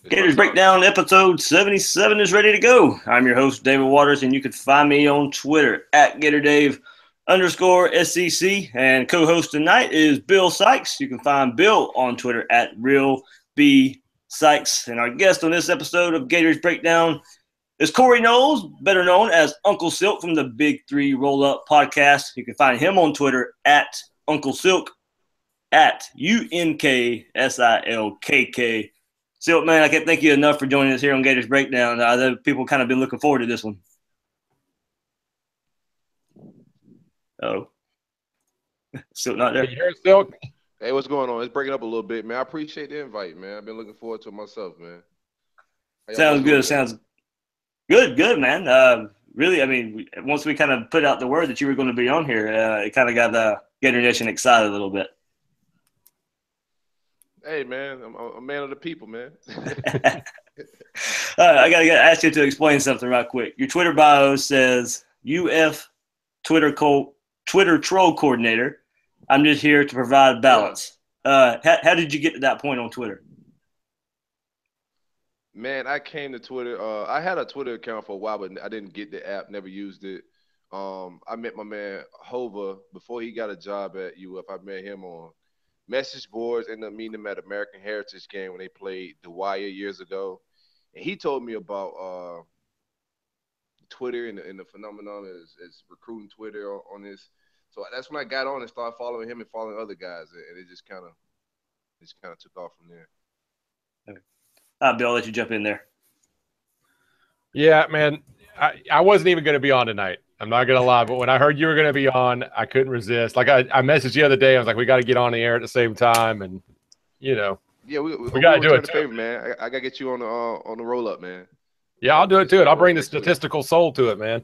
It's Gators Marcel. Breakdown episode 77 is ready to go. I'm your host, David Waters, and you can find me on Twitter at GatorDave_SEC. And co-host tonight is Bill Sykes. You can find Bill on Twitter at RealBSykes. And our guest on this episode of Gators Breakdown is Corey Knowles, better known as Unkle Silkk from the Big Three Rollup podcast. You can find him on Twitter at Unkle Silkk, at UNKSILKK. Silk, man, I can't thank you enough for joining us here on Gators Breakdown. People kind of been looking forward to this one. Oh, Silk not there? Can you hear us, Silk? Hey, what's going on? It's breaking up a little bit, man. I appreciate the invite, man. I've been looking forward to it myself, man. Sounds good. Sounds good, man. Really, I mean, once we kind of put out the word that you were going to be on here, it kind of got the Gator Nation excited a little bit. Hey, man, I'm a man of the people, man. I got to ask you to explain something right quick. Your Twitter bio says UF Twitter troll coordinator. I'm just here to provide balance. Yeah. How did you get to that point on Twitter? Man, I came to Twitter. I had a Twitter account for a while, but I didn't get the app, never used it. I met my man Hova before he got a job at UF. I met him on message boards, ended up meeting him at American Heritage game when they played The Wire years ago. And he told me about Twitter and the phenomenon is recruiting Twitter on this. So that's when I got on and started following him and following other guys. And it just kind of took off from there. Bill, I'll let you jump in there. Yeah, man. I wasn't even going to be on tonight. I'm not going to lie, but when I heard you were going to be on, I couldn't resist. Like I messaged the other day. I was like, we got to get on the air at the same time. And, you know. Yeah, we got to do it. Favor, man. I got to get you on the roll up, man. Yeah, I'll do it too. I'll bring the statistical soul to it, man.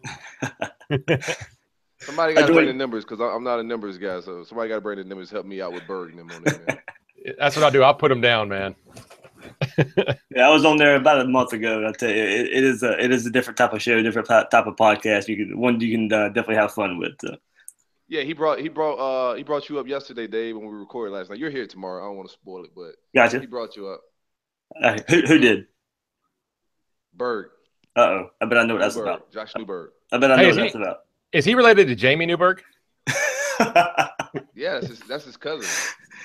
Somebody got to bring the numbers because I'm not a numbers guy. So somebody got to bring the numbers, help me out with Berg and them on it, man. That's what I'll do. I'll put them down, man. Yeah, I was on there about a month ago. I tell you, it is a different type of show, different type of podcast. You can definitely have fun with. Yeah, he brought you up yesterday, Dave, when we recorded last night. You're here tomorrow. I don't want to spoil it, but gotcha. He brought you up. Who did? Berg. I bet I know what that's about. Josh Newberg. I bet I know what that's about. Is he related to Jamie Newberg? Yeah, that's his cousin.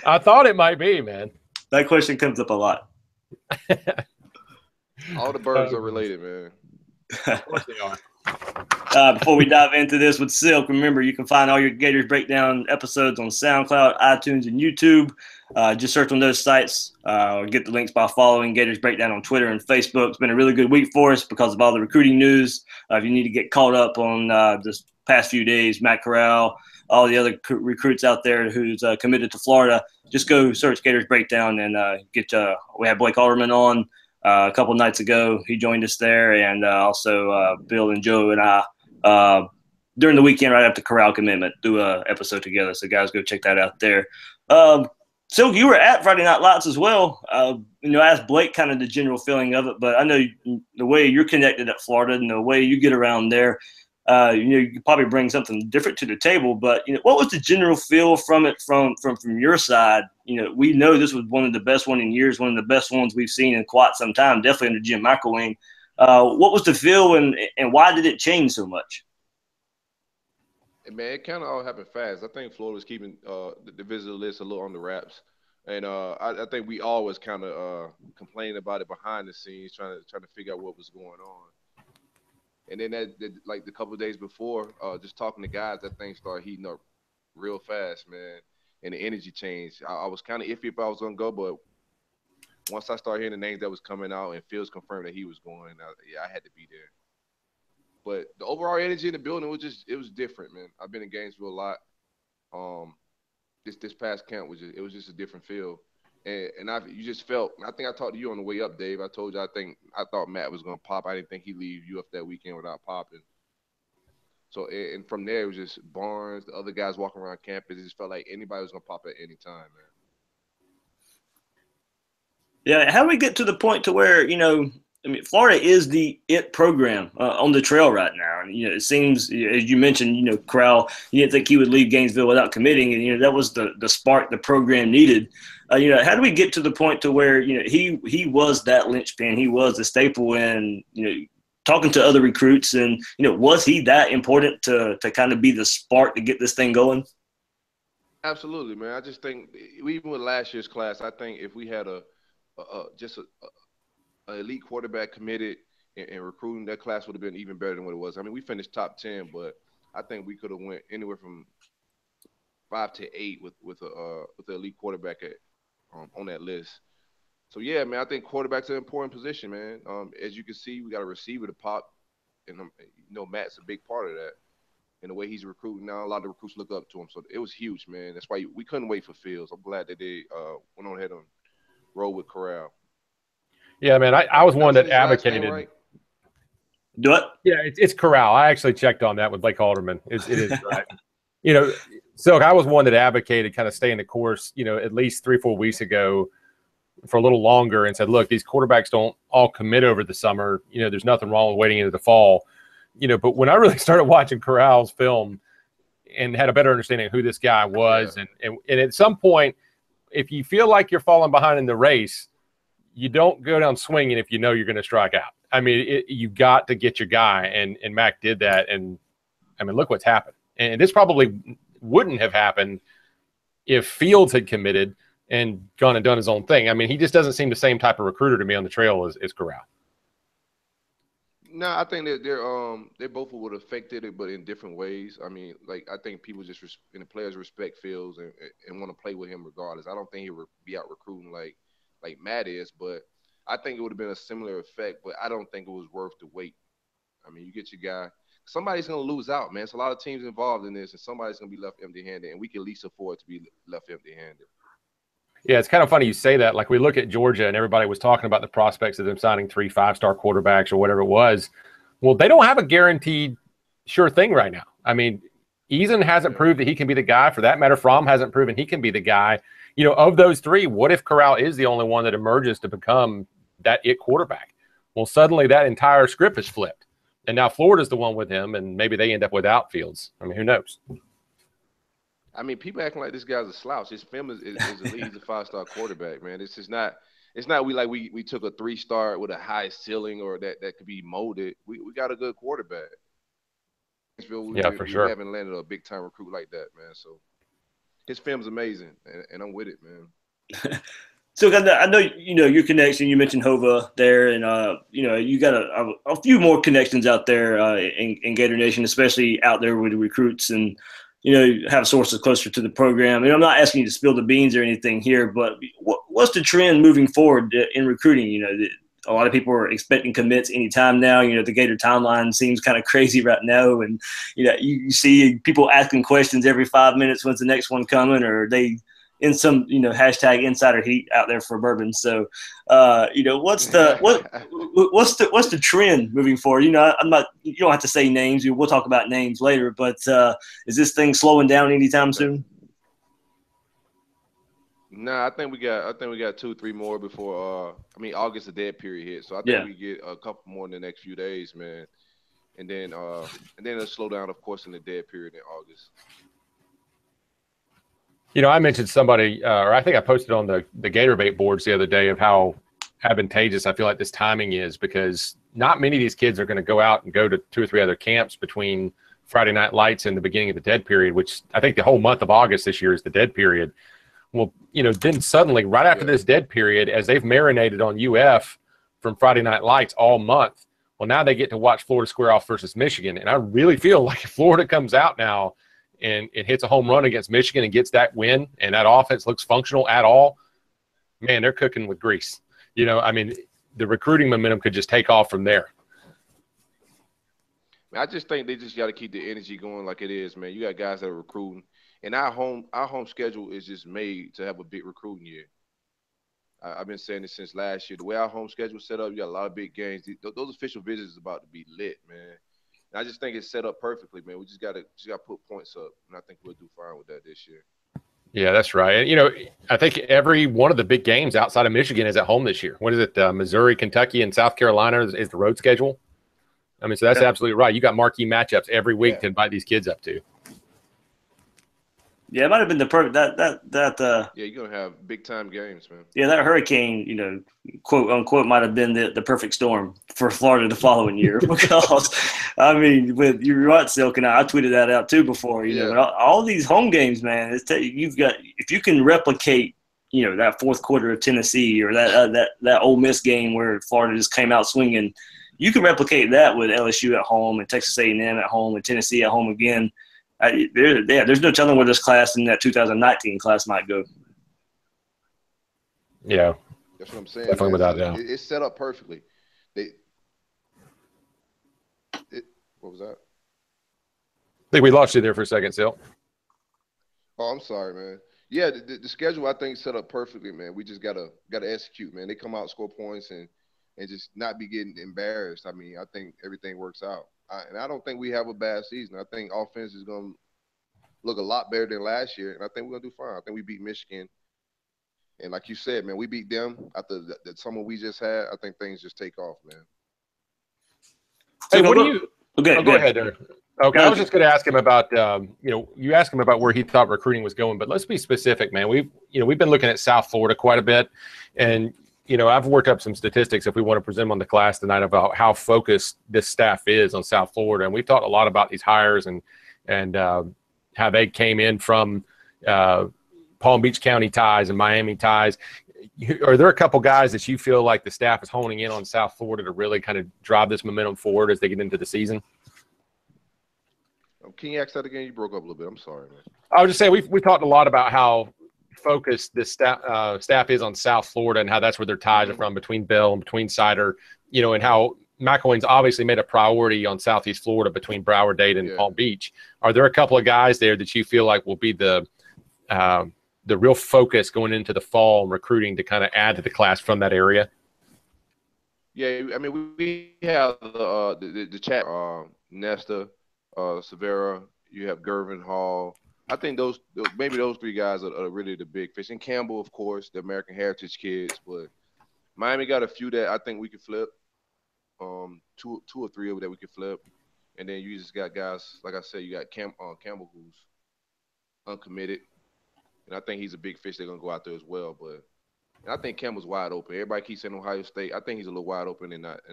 I thought it might be, man. That question comes up a lot. All the birds are related, man. Of course they are. Before we dive into this with Silk, remember you can find all your Gators Breakdown episodes on SoundCloud, iTunes, and YouTube. Just search on those sites or get the links by following Gators Breakdown on Twitter and Facebook. It's been a really good week for us because of all the recruiting news. If you need to get caught up on this past few days, Matt Corral, all the other recruits out there who's committed to Florida, just go search Gators Breakdown and we had Blake Alderman on a couple nights ago. He joined us there, and also Bill and Joe and I during the weekend right after Corral commitment do an episode together. So guys, go check that out there. So you were at Friday Night Lights as well. I asked Blake kind of the general feeling of it, but I know the way you're connected at Florida and the way you get around there, you could probably bring something different to the table. But what was the general feel from it from your side? We know this was one of the best one in years, one of the best ones we've seen in quite some time, definitely under Jim McElwain. What was the feel and why did it change so much? Man, it kind of all happened fast. I think Florida was keeping the visitor list a little on the wraps, and I think we all was kind of complaining about it behind the scenes, trying to figure out what was going on. And then like the couple of days before, just talking to guys, that thing started heating up real fast, man. And the energy changed. I was kind of iffy if I was gonna go, but once I started hearing the names that was coming out and Fields confirmed that he was going, I had to be there. But the overall energy in the building was different, man. I've been in Gainesville a lot. This past camp was just a different feel. And you just felt. I think I talked to you on the way up, Dave. I told you I thought Matt was gonna pop. I didn't think he'd leave UF that weekend without popping. So and from there it was just Barnes, the other guys walking around campus. It just felt like anybody was gonna pop at any time, man. Yeah, how do we get to the point to where I mean, Florida is the it program on the trail right now. And, it seems, as you mentioned, Corral, you didn't think he would leave Gainesville without committing. And, that was the spark the program needed. How do we get to the point to where, he was that linchpin, he was the staple in, talking to other recruits and, was he that important to kind of be the spark to get this thing going? Absolutely, man. I just think even with last year's class, I think if we had just a elite quarterback committed and recruiting, that class would have been even better than what it was. I mean, we finished top 10, but I think we could have went anywhere from 5 to 8 with the elite quarterback on that list. So yeah, man, I think quarterback's an important position, man. As you can see, we got a receiver to pop, and Matt's a big part of that. And the way he's recruiting now, a lot of the recruits look up to him. So it was huge, man. That's why we couldn't wait for Fields. I'm glad that they went on ahead and rolled with Corral. Yeah, man, I was one that advocated. Name, right? Do it? Yeah, it's Corral. I actually checked on that with Blake Alderman. It is right. Silkk, I was one that advocated kind of staying the course, at least 3-4 weeks ago for a little longer and said, look, these quarterbacks don't all commit over the summer. There's nothing wrong with waiting into the fall. But when I really started watching Corral's film and had a better understanding of who this guy was, and at some point, if you feel like you're falling behind in the race, you don't go down swinging if you know you're going to strike out. I mean, you got to get your guy, and Mac did that. And I mean, look what's happened. And this probably wouldn't have happened if Fields had committed and gone and done his own thing. I mean, he just doesn't seem the same type of recruiter to me on the trail as Corral. No, I think that they both would have affected it, but in different ways. I mean, like I think people just and the players respect Fields and want to play with him regardless. I don't think he would be out recruiting like Matt is, but I think it would have been a similar effect. But I don't think it was worth the wait. I mean, you get your guy. Somebody's going to lose out, man. It's a lot of teams involved in this, and somebody's going to be left empty-handed, and we can at least afford to be left empty-handed. Yeah, it's kind of funny you say that. Like we look at Georgia and everybody was talking about the prospects of them signing 3 5-star quarterbacks or whatever it was. Well, they don't have a guaranteed sure thing right now. I mean, Eason hasn't proved that he can be the guy. For that matter, Fromm hasn't proven he can be the guy. Of those 3, what if Corral is the only one that emerges to become that it quarterback? Well, suddenly that entire script is flipped. And now Florida's the one with him, and maybe they end up without Fields. I mean, who knows? I mean, people acting like this guy's a slouch. His film is elite. He's a 5-star quarterback, man. It's not we took a 3-star with a high ceiling or that could be molded. We got a good quarterback. For sure. We haven't landed a big time recruit like that, man. So his film's amazing, and I'm with it, man. So I know your connection. You mentioned Hova there, and you got a few more connections out there in Gator Nation, especially out there with the recruits, and have sources closer to the program. And I'm not asking you to spill the beans or anything here, but what's the trend moving forward in recruiting? A lot of people are expecting commits anytime now. The Gator timeline seems kind of crazy right now, and you see people asking questions every 5 minutes. When's the next one coming? Or they in some hashtag insider heat out there for bourbon. So what's the trend moving forward? I'm not, you don't have to say names. We'll talk about names later, but is this thing slowing down anytime soon? Nah, I think we got 2-3 more before August the dead period hit. So I think we get a couple more in the next few days, man. And then it'll slow down, of course, in the dead period in August. I mentioned somebody, or I think I posted on the Gator Bait boards the other day of how advantageous I feel like this timing is, because not many of these kids are going to go out and go to 2 or 3 other camps between Friday Night Lights and the beginning of the dead period, which I think the whole month of August this year is the dead period. Well, then suddenly right after this dead period, as they've marinated on UF from Friday Night Lights all month, well, now they get to watch Florida square off versus Michigan. And I really feel like if Florida comes out now and it hits a home run against Michigan and gets that win, and that offense looks functional at all, man, they're cooking with grease. The recruiting momentum could just take off from there. I just think they just got to keep the energy going like it is, man. You got guys that are recruiting, and our home schedule is just made to have a big recruiting year. I've been saying this since last year. The way our home schedule is set up, you got a lot of big games. Those official visits is about to be lit, man. And I just think it's set up perfectly, man. We just gotta put points up, and I think we'll do fine with that this year. Yeah, that's right. And, you know, I think every one of the big games outside of Michigan is at home this year. What is it? Missouri, Kentucky, and South Carolina is the road schedule. I mean, so that's absolutely right. You got marquee matchups every week to invite these kids up to. Yeah, it might have been the perfect yeah, you're gonna have big time games, man. Yeah, that hurricane, you know, quote unquote, might have been the perfect storm for Florida the following year because, I mean, with you're right, Silk, and I tweeted that out too before. You know, but all these home games, man, you've got if you can replicate, you know, that fourth quarter of Tennessee or that Ole Miss game where Florida just came out swinging, you can replicate that with LSU at home and Texas A&M at home and Tennessee at home again. There's no telling where this class in that 2019 class might go. Yeah, that's what I'm saying. Definitely without doubt. It's set up perfectly. What was that? I think we lost you there for a second, Silk. Oh, I'm sorry, man. Yeah, the schedule I think set up perfectly, man. We just gotta execute, man. They come out, score points, and just not be getting embarrassed. I mean, I think everything works out. And I don't think we have a bad season. I think offense is going to look a lot better than last year, and I think we're going to do fine. I think we beat Michigan. And like you said, man, we beat them after the summer we just had. I think things just take off, man. Hey, what do you – go ahead there. Okay, I was just going to ask him about, you know, you asked him about where he thought recruiting was going, but let's be specific, man. We've been looking at South Florida quite a bit, and – you know, I've worked up some statistics if we want to present them on the class tonight about how focused this staff is on South Florida. And we've talked a lot about these hires and how they came in from Palm Beach County ties and Miami ties. Are there a couple guys that you feel like the staff is honing in on South Florida to really kind of drive this momentum forward as they get into the season? Can you ask that again? You broke up a little bit. I'm sorry, man. I was just saying we talked a lot about how focused this staff is on South Florida and how that's where their ties are from between Bell and between Sider, you know, and how McElwain's obviously made a priority on Southeast Florida between Broward, Dade, and Palm Beach. Are there a couple of guys there that you feel like will be the real focus going into the fall and recruiting to kind of add to the class from that area? Yeah, I mean, we have the chat, Nesta, Severa, you have Gervin Hall. I think maybe those three guys are really the big fish. And Campbell, of course, the American Heritage kids. But Miami got a few that I think we could flip. Two or three of them that we could flip. And then you just got guys, like I said, you got Campbell who's uncommitted. And I think he's a big fish. They're going to go out there as well. But I think Campbell's wide open. Everybody keeps saying Ohio State. I think he's a little wide open and not I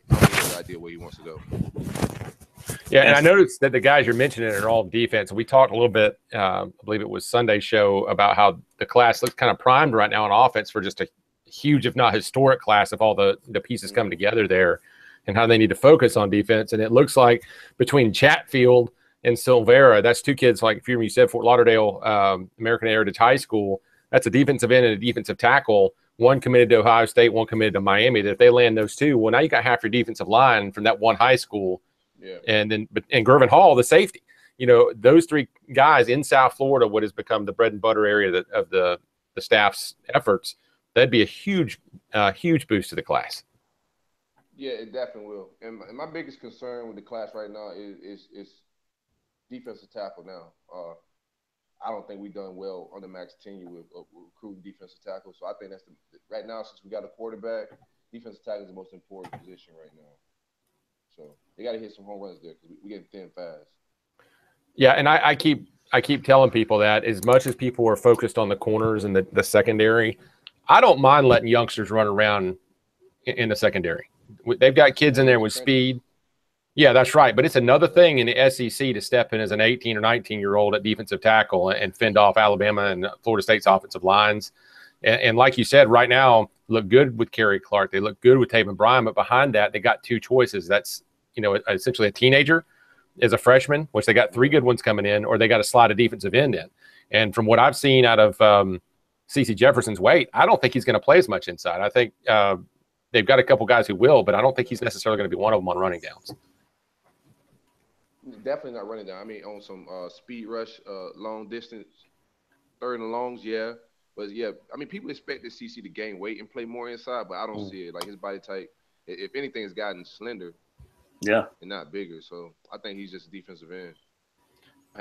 don't have no idea where he wants to go. Yeah, and I noticed that the guys you're mentioning are all defense. We talked a little bit, I believe it was Sunday's show, about how the class looks kind of primed right now on offense for just a huge, if not historic, class of all the pieces come together there and how they need to focus on defense. And it looks like between Chatfield and Silvera, that's two kids, like you said, Fort Lauderdale American Heritage High School. That's a defensive end and a defensive tackle. One committed to Ohio State, one committed to Miami. That if they land those two, well, now you got half your defensive line from that one high school. Yeah. And Gervin Hall, the safety. You know, those three guys in South Florida, what has become the bread and butter area of the staff's efforts, that'd be a huge boost to the class. Yeah, it definitely will. And my biggest concern with the class right now is defensive tackle now. I don't think we've done well under Mac's tenure with recruiting defensive tackle. So I think that's right now, since we got a quarterback, defensive tackle is the most important position right now. So they got to hit some home runs there because we getting thin fast. Yeah, and I keep telling people that as much as people are focused on the corners and the secondary, I don't mind letting youngsters run around in the secondary. They've got kids in there with speed. Yeah, that's right. But it's another thing in the SEC to step in as an 18 or 19-year-old at defensive tackle and fend off Alabama and Florida State's offensive lines. And like you said, right now, look good with Kerry Clark. They look good with Taven Bryan. But behind that, they got two choices. That's, you know, essentially a teenager as a freshman, which they got three good ones coming in, or they got to slide a defensive end in. And from what I've seen out of CeCe Jefferson's weight, I don't think he's going to play as much inside. I think they've got a couple guys who will, but I don't think he's necessarily going to be one of them on running downs. Definitely not running down. I mean, on some speed rush, long distance, third and longs, yeah. But, yeah, I mean, people expected CeCe to gain weight and play more inside, but I don't see it. Like, his body type, if anything, has gotten slender. Yeah. And not bigger. So, I think he's just a defensive end.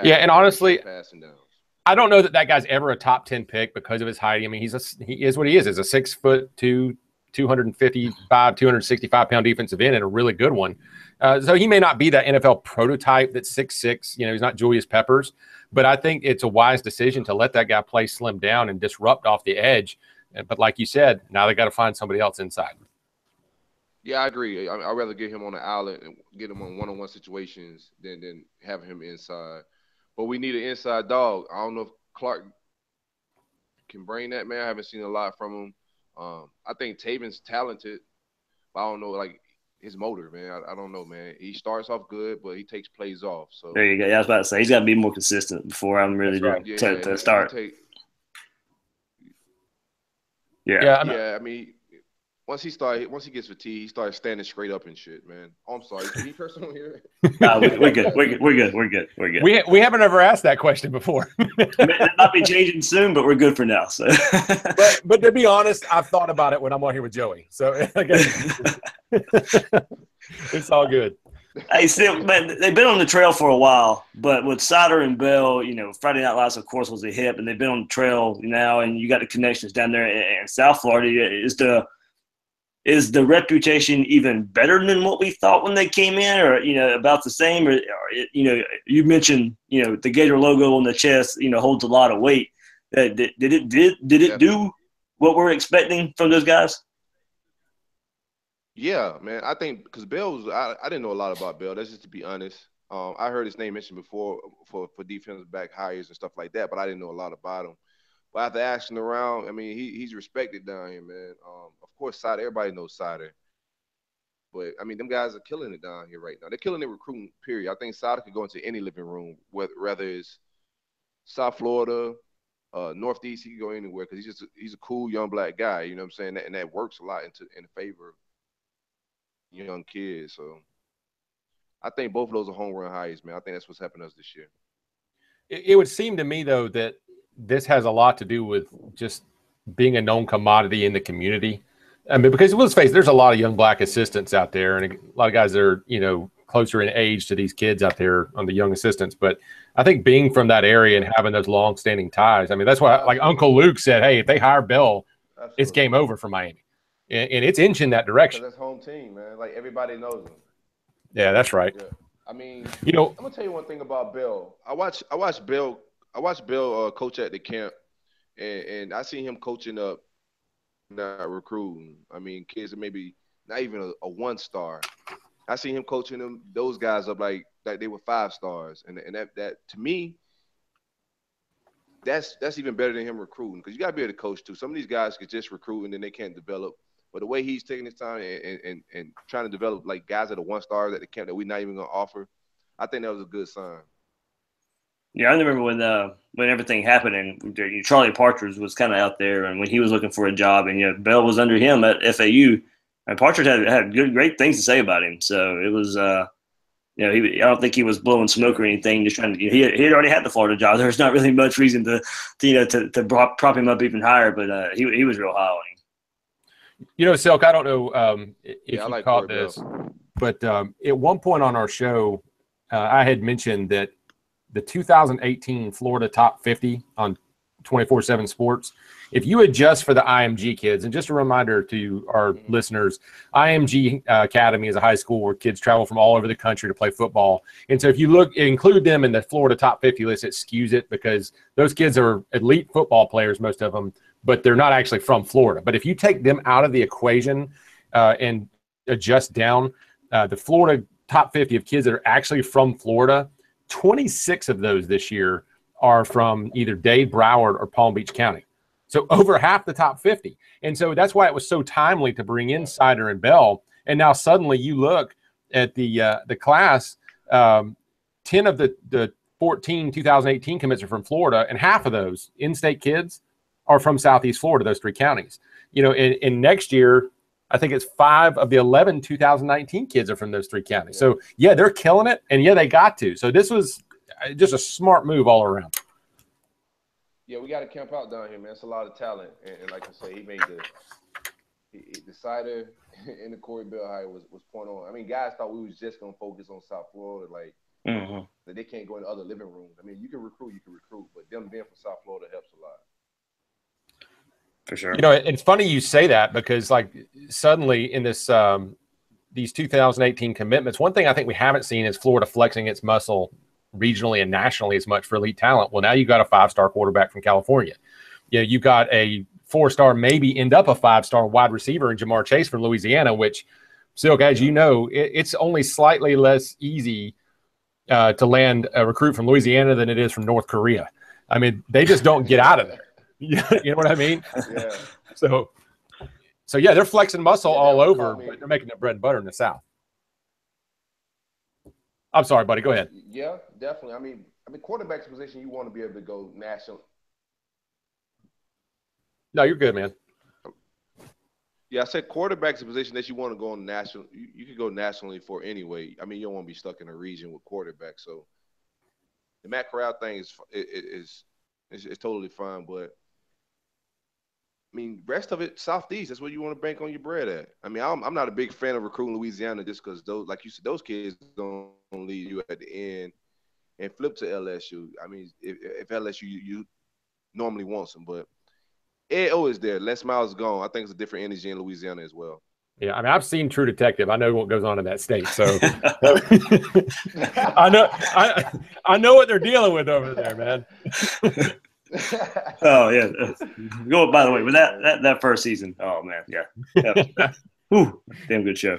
Yeah, and honestly, passing downs. I don't know that guy's ever a top 10 pick because of his height. I mean, he is what he is. He's a 6'2", 255, 265 pound defensive end and a really good one. So he may not be that NFL prototype that's 6'6". He's not Julius Peppers, but I think it's a wise decision to let that guy play slim down and disrupt off the edge. But like you said, now they got to find somebody else inside. Yeah, I agree. I'd rather get him on the island and get him on one-on-one situations than have him inside. But we need an inside dog. I don't know if Clark can bring that, man. I haven't seen a lot from him. I think Taven's talented, but I don't know, like, his motor, man. I don't know, man. He starts off good, but he takes plays off. So there you go. Yeah, I was about to say he's got to be more consistent before I'm ready to start. I mean, once he gets fatigued, he starts standing straight up and shit, man. Oh, I'm sorry. Can you curse on here? We're good. We haven't ever asked that question before. It might be changing soon, but we're good for now. So, but to be honest, I've thought about it when I'm on here with Joey. So I guess it's all good. Hey, still, man, they've been on the trail for a while, but with Sider and Bell, Friday Night Lights, of course, was a hit, and they've been on the trail now, and you got the connections down there in South Florida. Is the reputation even better than what we thought when they came in, or about the same? Or you mentioned the Gator logo on the chest holds a lot of weight. Did it do what we're expecting from those guys? Yeah, man. I think because Bell I didn't know a lot about Bell. That's just to be honest. I heard his name mentioned before for defensive back hires and stuff like that, but I didn't know a lot about him. But after asking around, I mean, he's respected down here, man. Of course, Sider, everybody knows Sider. But, I mean, them guys are killing it down here right now. They're killing it recruiting, period. I think Sider could go into any living room, whether it's South Florida, Northeast, he can go anywhere because he's a cool young black guy, you know what I'm saying? And that works a lot in favor of young kids. So I think both of those are home run hires, man. I think that's what's happened to us this year. It would seem to me, though, that this has a lot to do with just being a known commodity in the community. I mean, because let's face it, there's a lot of young black assistants out there, and a lot of guys that are, closer in age to these kids out there on the young assistants. But I think being from that area and having those long-standing ties, I mean, that's why, like Unkle Luke said, hey, if they hire Bell, it's game over for Miami. And it's inching that direction. That's home team, man. Like, everybody knows them. Yeah, that's right. Yeah. I mean, I'm gonna tell you one thing about Bell. I watched Bell coach at the camp, and I seen him coaching up, not recruiting. I mean, kids that maybe not even a 1-star. I seen him coaching those guys up like they were 5 stars, and that to me, that's even better than him recruiting, because you gotta be able to coach too. Some of these guys could just recruit and then they can't develop. But the way he's taking his time and trying to develop like guys that are 1-stars at the camp that we're not even gonna offer, I think that was a good sign. Yeah, I remember when everything happened and Charlie Partridge was kind of out there, and when he was looking for a job, and Bell was under him at FAU, and Partridge had great things to say about him. So it was, I don't think he was blowing smoke or anything. Just trying to, he had already had the Florida job. There's not really much reason to prop him up even higher, but he was real high on him. Silk, I don't know if you caught this, but at one point on our show, I had mentioned that the 2018 Florida Top 50 on 24/7 Sports, if you adjust for the IMG kids, and just a reminder to our listeners, IMG Academy is a high school where kids travel from all over the country to play football. And so if you include them in the Florida Top 50 list, it skews it because those kids are elite football players, most of them, but they're not actually from Florida. But if you take them out of the equation and adjust down the Florida Top 50 of kids that are actually from Florida, 26 of those this year are from either Dade, Broward, or Palm Beach County. So over half the top 50. And so that's why it was so timely to bring in Sider and Bell. And now suddenly you look at the class, 10 of the 14 2018 commits are from Florida, and half of those in-state kids are from Southeast Florida, those 3 counties. In next year, I think it's 5 of the 11 2019 kids are from those 3 counties. So, yeah, they're killing it, and, they got to. So this was just a smart move all around. Yeah, we got to camp out down here, man. It's a lot of talent. And like I say, he made the Sider and the Corey Bell hire was point on. I mean, guys thought we was just going to focus on South Florida. Like, Mm-hmm. That they can't go in other living rooms. I mean, you can recruit, but them being from South Florida helps a lot. For sure. It's funny you say that because like suddenly in this these 2018 commitments, one thing I think we haven't seen is Florida flexing its muscle regionally and nationally as much for elite talent. Well, now you got a 5-star quarterback from California. You got a 4-star, maybe end up a 5-star wide receiver in Jamar Chase from Louisiana, which, Silkk, as you know, it's only slightly less easy to land a recruit from Louisiana than it is from North Korea. I mean, they just don't get out of there. You know what I mean? Yeah. So yeah, they're flexing muscle all over, but they're making their bread and butter in the South. I'm sorry, buddy. Go ahead. Yeah, definitely. I mean, quarterback's position, you want to be able to go national. No, you're good, man. Yeah, I said quarterback's a position that you want to go on national. You could go nationally for anyway. I mean, you don't want to be stuck in a region with quarterback. So the Matt Corral thing is totally fine, but I mean, rest of it, Southeast. That's where you want to bank on your bread at. I mean, I'm not a big fan of recruiting Louisiana just because those, like you said, those kids don't lead you at the end and flip to LSU. I mean, if LSU you normally wants them, but AO is there. Les Miles is gone. I think it's a different energy in Louisiana as well. Yeah, I mean, I've seen True Detective. I know what goes on in that state, so I know what they're dealing with over there, man. Oh yeah. Go. By the way, with that first season, oh man, yeah. Whew, damn good show.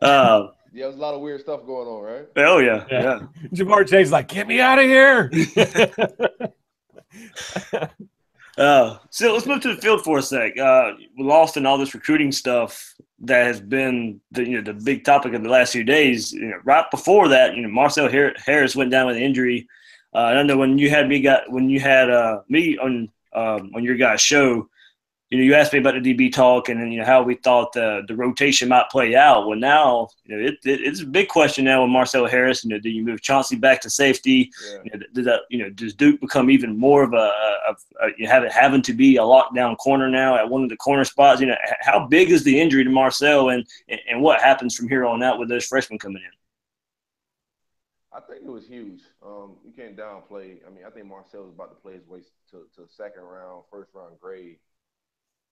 Yeah, there's a lot of weird stuff going on, right? Oh yeah. Jamar Chase is like, get me out of here. So let's move to the field for a sec. We lost in all this recruiting stuff that has been the big topic of the last few days. Right before that, Marcel Harris went down with an injury. And I know when you had me on your guys' show, you asked me about the DB talk and then how we thought the rotation might play out. Well, now it's a big question now with Marcel Harris. Do you move Chauncey back to safety? Yeah. Does Duke become even more of having to be a lockdown corner now at one of the corner spots? How big is the injury to Marcel and what happens from here on out with those freshmen coming in? I think it was huge. You can't downplay. I mean, I think Marcel is about to play his way to second round, first round grade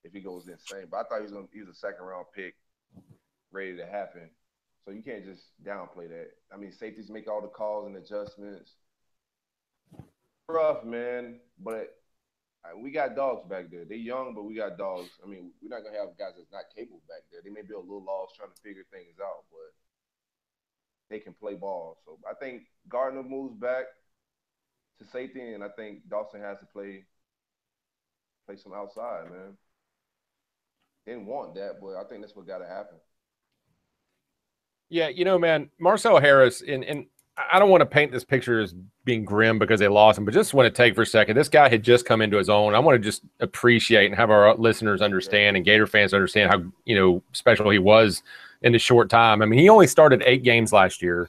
if he goes insane. But I thought he was a second round pick ready to happen. So you can't just downplay that. I mean, safeties make all the calls and adjustments. Rough, man. But we got dogs back there. They're young, but we got dogs. I mean, we're not going to have guys that's not capable back there. They may be a little lost trying to figure things out, but they can play ball. So I think Gardner moves back to safety, and I think Dawson has to play some outside, man. Didn't want that, but I think that's what got to happen. Yeah, man, Marcel Harris, and I don't want to paint this picture as being grim because they lost him, but just want to take for a second. This guy had just come into his own. I want to just appreciate and have our listeners understand and Gator fans understand how, special he was in the short time. I mean, he only started 8 games last year,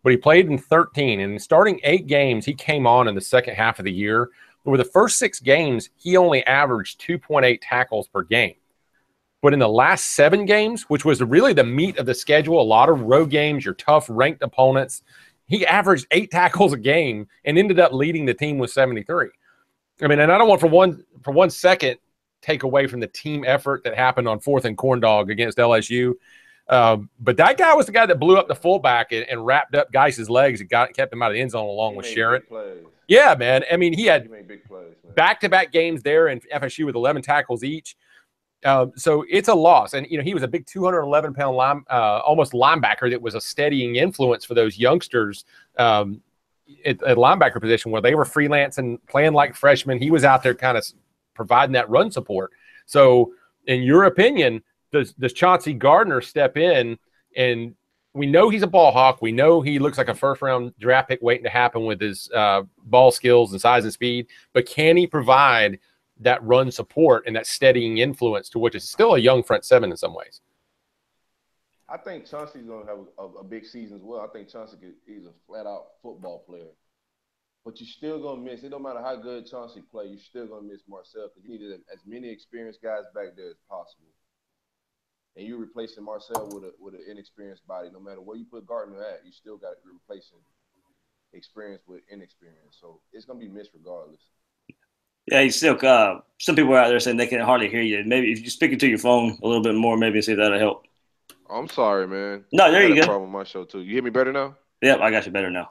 but he played in 13. And starting 8 games, he came on in the second half of the year. Over the first 6 games, he only averaged 2.8 tackles per game. But in the last 7 games, which was really the meat of the schedule, a lot of road games, your tough ranked opponents, he averaged 8 tackles a game and ended up leading the team with 73. I mean, and I don't want for one second take away from the team effort that happened on 4th and Corn Dog against LSU. But that guy was the guy that blew up the fullback and wrapped up Geis's legs and kept him out of the end zone along with Sherritt. Yeah, man. I mean, he had back-to-back games there in FSU with 11 tackles each. So it's a loss. And, he was a big 211-pound almost linebacker that was a steadying influence for those youngsters at linebacker position where they were freelancing, playing like freshmen. He was out there kind of providing that run support. So in your opinion, does Chauncey Gardner step in? And we know he's a ball hawk. We know he looks like a first-round draft pick waiting to happen with his ball skills and size and speed. But can he provide that run support and that steadying influence to which is still a young front seven in some ways? I think Chauncey's going to have a big season as well. I think he's a flat-out football player. But you're still going to miss. It don't matter how good Chauncey play, you're still going to miss Marcel because you need as many experienced guys back there as possible. And you're replacing Marcel with an inexperienced body. No matter where you put Gardner at, you still got to replace him. experience with inexperience. So it's gonna be missed regardless. Yeah, you still. Some people are out there saying they can hardly hear you. Maybe if you speak into your phone a little bit more, maybe see if that'll help. I'm sorry, man. No, there I had you a go. problem with my show too. You hear me better now? Yep, I got you better now.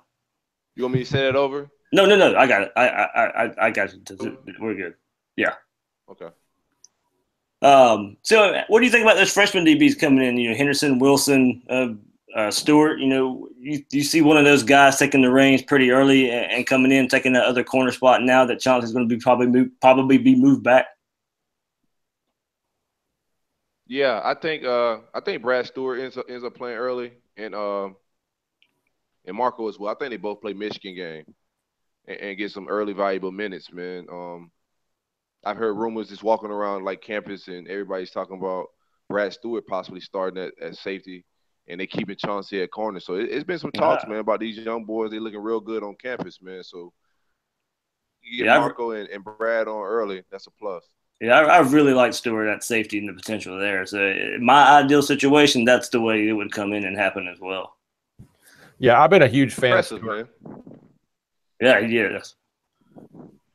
You want me to say that over? No, I got it. I got you. We're good. Yeah. Okay. So what do you think about those freshman DBs coming in? You know, Henderson, Wilson, Stewart. You know, you see one of those guys taking the reins pretty early and coming in, taking that other corner spot. Now that Chauncey's going to be probably be moved back. Yeah, I think Brad Stewart ends up playing early, and Marco as well. I think they both play Michigan game and get some early valuable minutes, man. I've heard rumors just walking around like campus, and everybody's talking about Brad Stewart possibly starting at safety, and they keeping Chauncey at corner. So it's been some talks, man, about these young boys. They looking real good on campus, man. So you get Marco and Brad on early, that's a plus. Yeah, I really like Stewart at safety and the potential there. So in my ideal situation, that's the way it would come in and happen as well. Yeah, I've been a huge fan of Stewart. Man. Yeah, he is.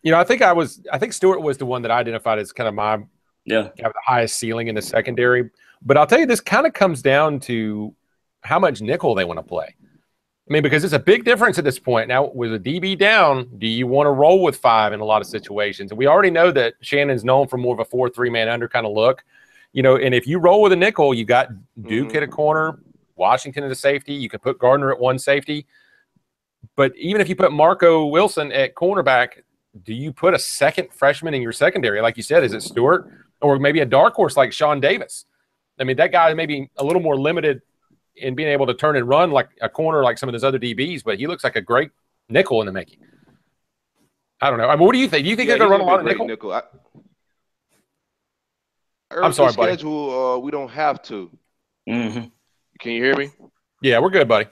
You know, I think Stewart was the one that I identified as kind of my kind of the highest ceiling in the secondary. But I'll tell you, this kind of comes down to how much nickel they want to play. I mean, because it's a big difference at this point. Now, with a DB down, do you want to roll with 5 in a lot of situations? And we already know that Shannon's known for more of a 4-3 man under kind of look. You know, and if you roll with a nickel, you got Duke at a corner, Washington at a safety. You can put Gardner at one safety. But even if you put Marco Wilson at cornerback, do you put a second freshman in your secondary? Like you said, is it Stewart or maybe a dark horse like Sean Davis? I mean, that guy may be a little more limited in being able to turn and run like a corner like some of those other DBs, but he looks like a great nickel in the making. I don't know. I mean, what do you think? Do you think they're going to run a lot of nickel? I'm sorry, schedule, we don't have to. Mm-hmm. Can you hear me? Yeah, we're good, buddy.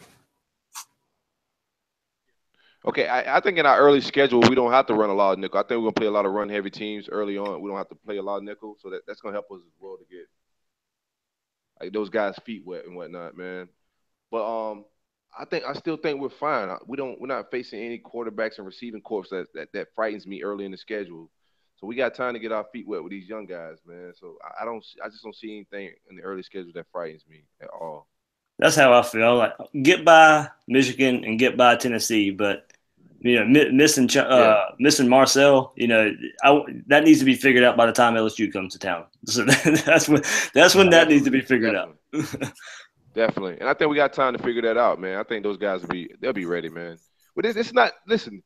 Okay, I think in our early schedule, we don't have to run a lot of nickel. I think we're going to play a lot of run-heavy teams early on. We don't have to play a lot of nickel, so that's going to help us as well to get like those guys' feet wet and whatnot, man. But I still think we're fine. We're not facing any quarterbacks and receiving corps that frightens me early in the schedule. So we got time to get our feet wet with these young guys, man. So I just don't see anything in the early schedule that frightens me at all. That's how I feel. Like get by Michigan and get by Tennessee, but you know, missing Marcel, you know, that needs to be figured out by the time LSU comes to town. So that's when that needs to be figured out. Definitely, and I think we got time to figure that out, man. I think those guys they'll be ready, man. But it's not. Listen.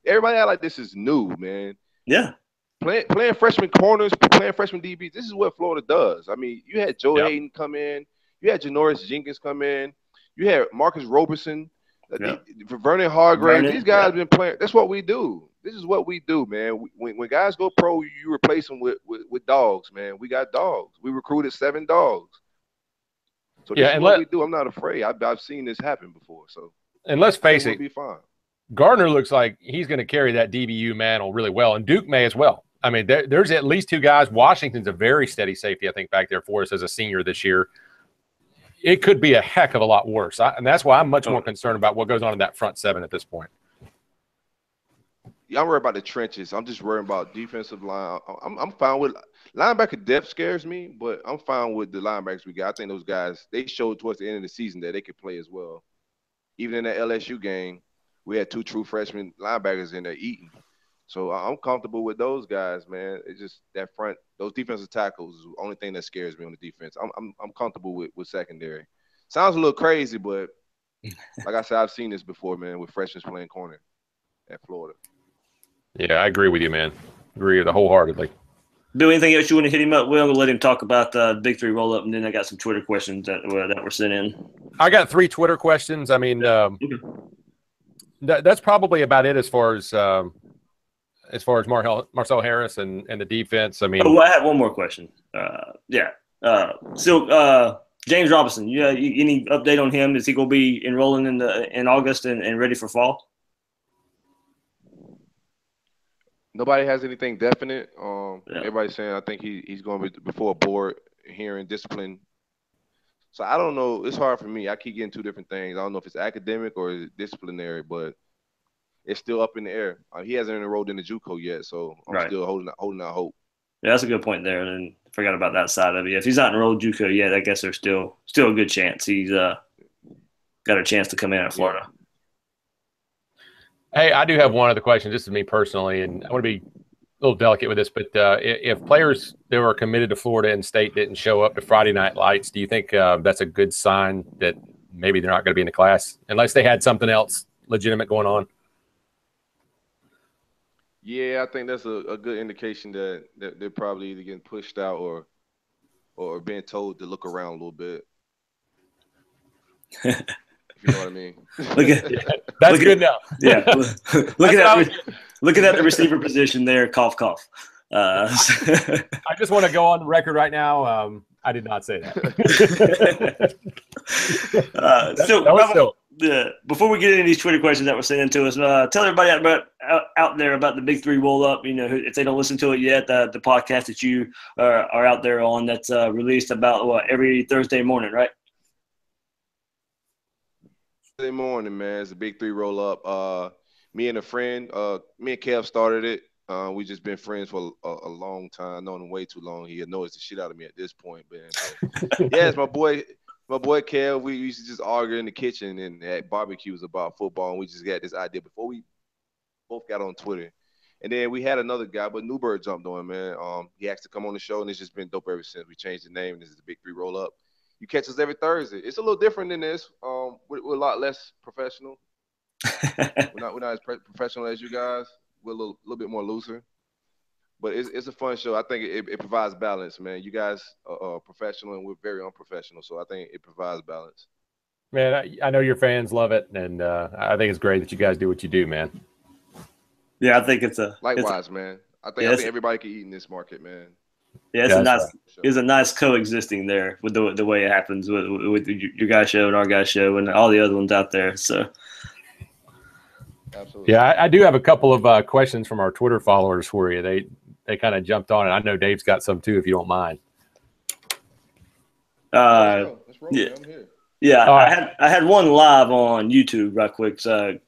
Everybody act like this is new, man. Yeah. Playing freshman corners, playing freshman DBs. This is what Florida does. I mean, you had Joe Hayden come in. You had Janoris Jenkins come in. You had Marcus Roberson. Vernon Hargrave. These guys have been playing. That's what we do. This is what we do, man. When guys go pro, you replace them with dogs, man. We got dogs. We recruited 7 dogs. So this is what we do. I'm not afraid. I've seen this happen before. So and let's face it, we'll be fine. Gardner looks like he's going to carry that DBU mantle really well, and Duke may as well. I mean, there's at least 2 guys. Washington's a very steady safety, I think, back there for us as a senior this year. It could be a heck of a lot worse, and that's why I'm much more concerned about what goes on in that front 7 at this point. Yeah, I'm worried about the trenches. I'm just worried about defensive line. I'm fine with linebacker depth scares me, but I'm fine with the linebackers we got. I think those guys, they showed towards the end of the season that they could play as well. Even in that LSU game, we had 2 true freshman linebackers in there eating. So I'm comfortable with those guys, man. It's just that front, those defensive tackles is the only thing that scares me on the defense. I'm comfortable with secondary. Sounds a little crazy, but like I said, I've seen this before, man, with freshmen playing corner at Florida. Yeah, I agree with you, man. Agree with you wholeheartedly. Bill, anything else you want to hit him up with? We'll let him talk about the Big 3 roll-up, and then I got some Twitter questions that were sent in. I got 3 Twitter questions. I mean, that's probably about it as far as Marcel Harris and the defense. I mean, I have one more question. Silkk, James Robinson. Any update on him? Is he going to be enrolling in August and ready for fall? Nobody has anything definite. Everybody's saying I think he's going to be before a board hearing discipline. So I don't know. It's hard for me. I keep getting 2 different things. I don't know if it's academic or disciplinary, but it's still up in the air. He hasn't enrolled in the JUCO yet, so I'm still holding out hope. Yeah, that's a good point there. And forgot about that side of it. If he's not enrolled JUCO yet, I guess there's still a good chance he's got a chance to come in at Florida. Hey, I do have one other question. This is me personally, and I want to be a little delicate with this, but if players that were committed to Florida and state didn't show up to Friday Night Lights, do you think that's a good sign that maybe they're not going to be in the class unless they had something else legitimate going on? Yeah, I think that's a good indication that they're probably either getting pushed out or being told to look around a little bit. If you know what I mean. That's good enough. Yeah. Looking at the receiver position there, cough, cough. I just want to go on the record right now. I did not say that. Before we get into these Twitter questions that were sent in to us, tell everybody out there about the Big 3 Rollup. You know, if they don't listen to it yet, the podcast that you are out there on that's released about every Thursday morning, right? Thursday morning, man. It's a Big 3 Rollup. Me and a friend, me and Kev started it. We just been friends for a long time. Known him way too long. He annoys the shit out of me at this point, man. But, yeah, it's my boy Kev. We used to just argue in the kitchen and at barbecues about football, and we just got this idea before we both got on Twitter. And then we had another guy, but Newbird jumped on, man. He asked to come on the show, and it's just been dope ever since. We changed the name, and this is the Big 3 Rollup. You catch us every Thursday. It's a little different than this. We're a lot less professional. we're not as professional as you guys. We're a little bit more looser, but it's a fun show. I think it provides balance, man. You guys are professional and we're very unprofessional, so I think it provides balance. Man, I know your fans love it, and I think it's great that you guys do what you do, man. Yeah, I think it's man. I think everybody can eat in this market, man. Yeah, it's a nice coexisting there with the way it happens with your guys' show and our guys' show and all the other ones out there. So. Absolutely. Yeah, I do have a couple of questions from our Twitter followers for you. They kind of jumped on it. I know Dave's got some too, if you don't mind. Let's roll, yeah, man. I'm here. Yeah. I had one live on YouTube right quick.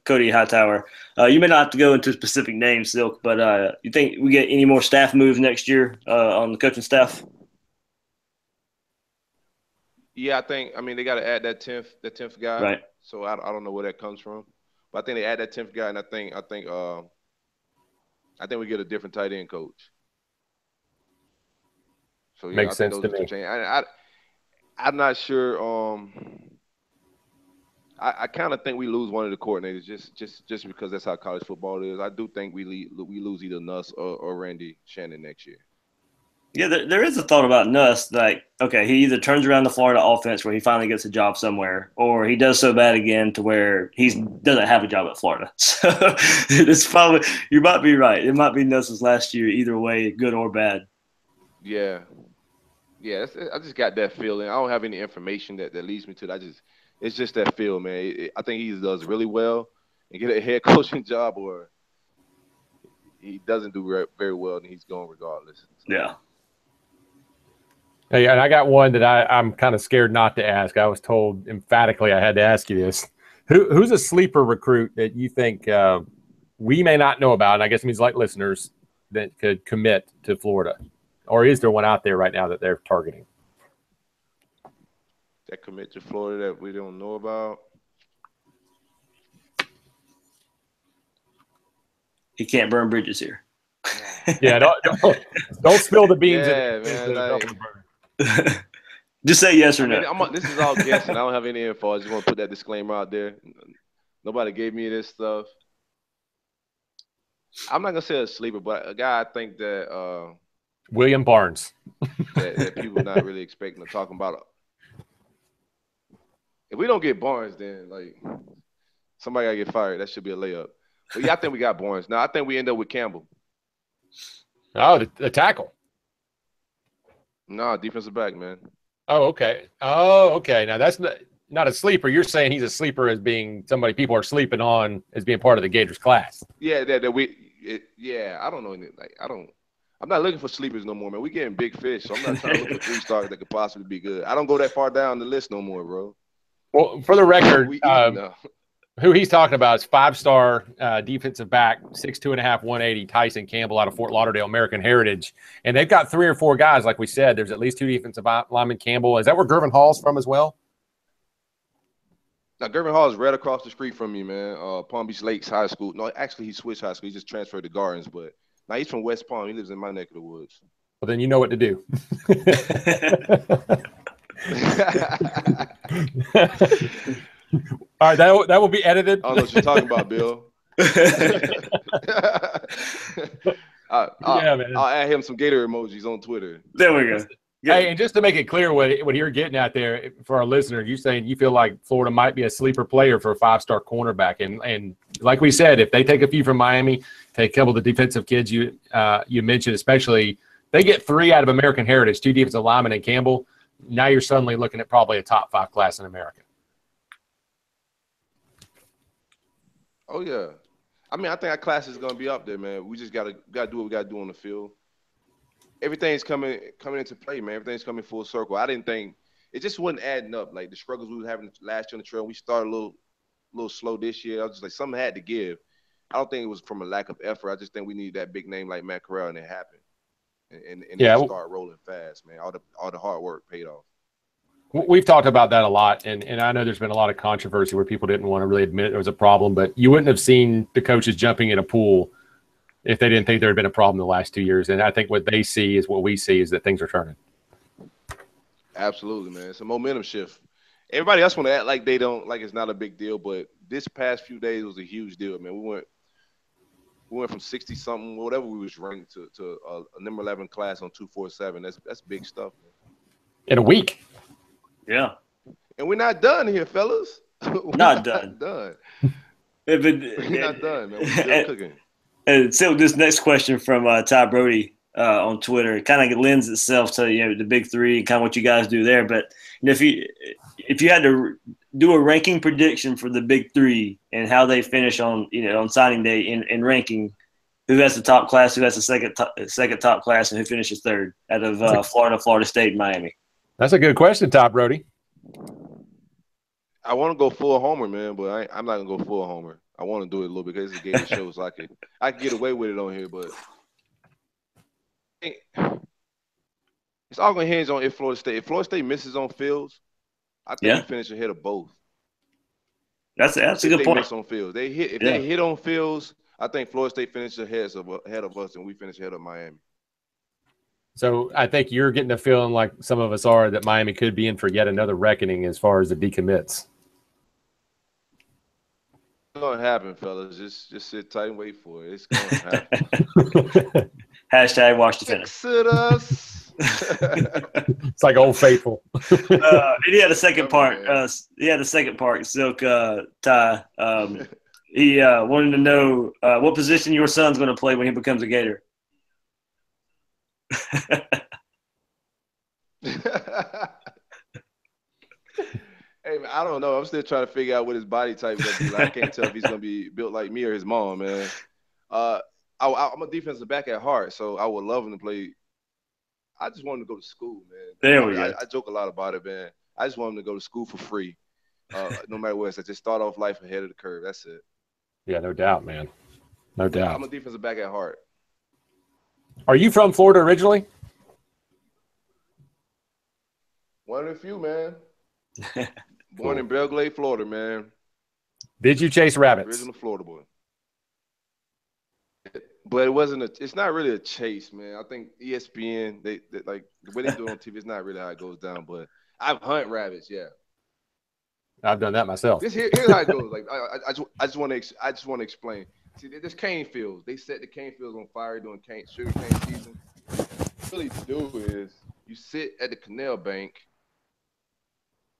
Cody Hightower. You may not have to go into specific names, Silk, but you think we get any more staff moves next year on the coaching staff? Yeah, I mean they got to add that 10th guy. Right. So I don't know where that comes from. But I think they add that 10th guy, and I think we get a different tight end coach. So yeah, makes sense to me. I'm not sure. I kind of think we lose one of the coordinators just because that's how college football is. I do think we lose either Nuss or Randy Shannon next year. Yeah, there is a thought about Nuss. Like, okay, he either turns around the Florida offense where he finally gets a job somewhere, or he does so bad again to where he doesn't have a job at Florida. So it's probably, you might be right. It might be Nuss's last year, either way, good or bad. Yeah. I just got that feeling. I don't have any information that leads me to that. It's just that feel, man. I think he does really well and get a head coaching job, or he doesn't do very well and he's going regardless. So. Yeah. Hey, and I got one that I'm kind of scared not to ask. I was told emphatically I had to ask you this. Who's a sleeper recruit that you think we may not know about, and I guess it means like listeners, that could commit to Florida? Or is there one out there right now that they're targeting? That commit to Florida that we don't know about? He can't burn bridges here. Yeah, don't spill the beans. Yeah, man. Just say yes or no. This is all guessing. I don't have any info. I just want to put that disclaimer out there. Nobody gave me this stuff. I'm not gonna say a sleeper, but a guy I think that William Barnes that people are not really expecting or talking about. If we don't get Barnes, then like somebody gotta get fired. That should be a layup. But yeah, I think we got Barnes. Now I think we end up with Campbell. Oh, the tackle. No, defensive back, man. Oh, okay. Now that's not a sleeper. You're saying he's a sleeper as being somebody people are sleeping on as being part of the Gators class. Yeah, I don't know. I'm not looking for sleepers no more, man. We getting big fish, so I'm not trying to look for 3 stars that could possibly be good. I don't go that far down the list no more, bro. Well, for the record, Who he's talking about is 5-star defensive back, 6'2.5", 180, Tyson Campbell out of Fort Lauderdale, American Heritage. And they've got 3 or 4 guys, like we said. There's at least 2 defensive linemen. Campbell. Is that where Gervin Hall's from as well? Now, Gervin Hall is right across the street from me, man. Palm Beach Lakes High School. No, actually, he switched high school. He just transferred to Gardens, but now he's from West Palm. He lives in my neck of the woods. Well, then you know what to do. All right, that will be edited. I don't know what you're talking about, Bill. I'll add him some Gator emojis on Twitter. There we go. Hey, and just to make it clear what you're getting at there for our listeners, you're saying you feel like Florida might be a sleeper player for a 5-star cornerback. And like we said, if they take a few from Miami, take a couple of the defensive kids you mentioned, especially, they get 3 out of American Heritage, 2 defensive linemen and Campbell. Now you're suddenly looking at probably a top 5 class in America. Oh, yeah. I mean, I think our class is going to be up there, man. We just got to do what we got to do on the field. Everything's coming into play, man. Everything's coming full circle. I didn't think – it just wasn't adding up. Like, the struggles we were having last year on the trail, we started a little slow this year. I was just like, something had to give. I don't think it was from a lack of effort. I just think we needed that big name like Matt Corral, and it happened. And it started rolling fast, man. All the hard work paid off. We've talked about that a lot, and I know there's been a lot of controversy where people didn't want to really admit there was a problem, but you wouldn't have seen the coaches jumping in a pool if they didn't think there had been a problem the last 2 years. And I think what they see is what we see is that things are turning. Absolutely, man. It's a momentum shift. Everybody else want to act like they don't, like it's not a big deal, but this past few days was a huge deal, man. We went from 60-something, whatever we was ranked, to a number 11 class on 247. That's big stuff, man. In a week. Yeah. And we're not done here, fellas. Not done. We're not done, man. We're still cooking. And so this next question from Ty Brody on Twitter kind of lends itself to the big 3 and kind of what you guys do there. But if you had to do a ranking prediction for the big 3 and how they finish on signing day in ranking, who has the top class, who has the second top class, and who finishes 3rd out of Florida State, and Miami? That's a good question, Ty Brody. I want to go full homer, man, but I'm not gonna go full homer. I want to do it a little bit because it's a Gator show, so I can get away with it on here, but it's all gonna hinge on if Florida State misses on Fields, I think we finish ahead of both. That's a good point. Miss on Fields. They hit on Fields, I think Florida State finishes ahead of us, and we finish ahead of Miami. So I think you're getting the feeling, like some of us are, that Miami could be in for yet another reckoning as far as the decommits. It's going to happen, fellas. Just sit tight and wait for it. It's going to happen. Hashtag watch the finish. Exodus. It's like Old Faithful. He had a second part. Silkk, Ty. He wanted to know what position your son's going to play when he becomes a Gator. Hey, man, I don't know. I'm still trying to figure out what his body type is going to be like. I can't tell if he's going to be built like me or his mom, man. I'm a defensive back at heart, so I would love him to play. I just want him to go to school, man. There we go. I joke a lot about it, man. I just want him to go to school for free, no matter what. So just start off life ahead of the curve. That's it. Yeah, no doubt, man. No doubt. I'm a defensive back at heart. Are you from Florida originally? One of the few, man. Born in Belle Glade, Florida, man. Did you chase rabbits? Original Florida boy. But it's not really a chase, man. I think ESPN, they like the way they do it on TV, it's not really how it goes down. But I've hunted rabbits, yeah. I've done that myself. Here's how it goes. Like I just want to explain. See, there's cane fields. They set the cane fields on fire during sugar cane season. What you really do is you sit at the canal bank